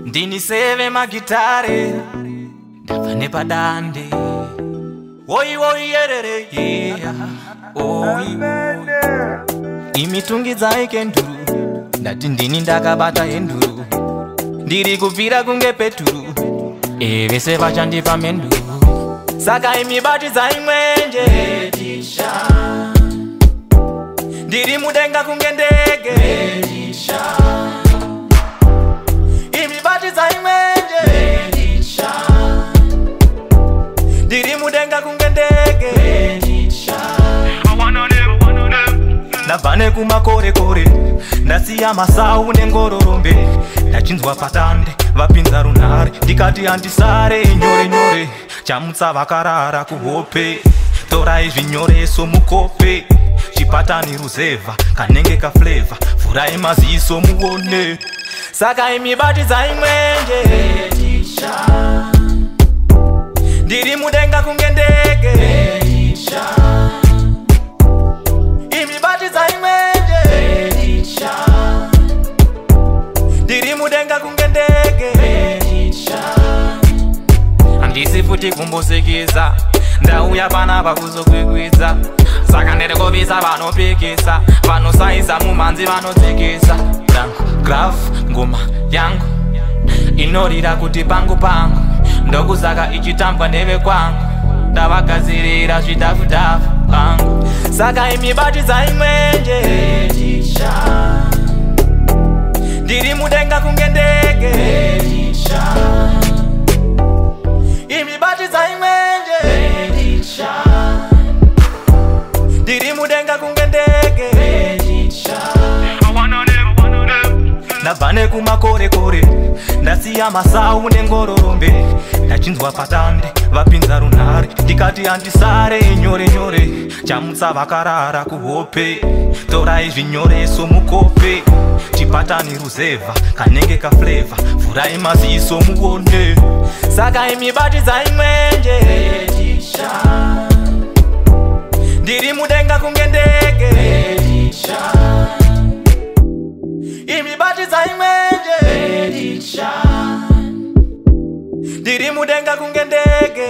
Ndini seve magitare ndabva nepadande oi oi yerere yeah oi imitungidza ikenduru ndati ndini ndakabata enduru ndiri kubvira kunge peturu vese vachandipa menduru saka imibatidza imwenje ndiri mudenga kunge ndege imibatidza imwenje ndiri mudenga kunge ndege ndabva nekumakore-kore ndasiya masau nengororombe ndachinzwa patande vapinza runhare ndikati handisare nyore-nyore chamutsa vakarara kuhope torai zvinyoreso mukope chipatani ruzevha kanenge kaflavor furai maziso muone saka imibatidza imwenje ndiri mudenga kunge ndege imibatidza imwenje ndiri mudenga kunge ndege handisi futi kumbosekesa ndauya panapa kuzokwikwidza saka ndirikuvisa vanopikisa vanosaisa mumhanzi vanotsekesa graf ngoma yangu inorira kuti pangu ndokusaka ichitambwa ndevekwangu ndavagadzirira zvidhafu-dhafu pangu saka imibatidza imwenje ndiri mudenga kunge ndege imibatidza imwenje ndiri mudenga kunge ndege ndabva nekumakore-kore ndasiya masau nengororombe ndachinzwa patande vapinza runhare ndikati handisare nyore-nyore chamutsa vakarara kuhope torai zvinyoreso mukope chipatani ruzevha kanenge kaflavor furai maziso muone saka imibatidza imwenje ndiri mudenga kunge ndege imibatidza imwenje ndiri mudenga kunge ndege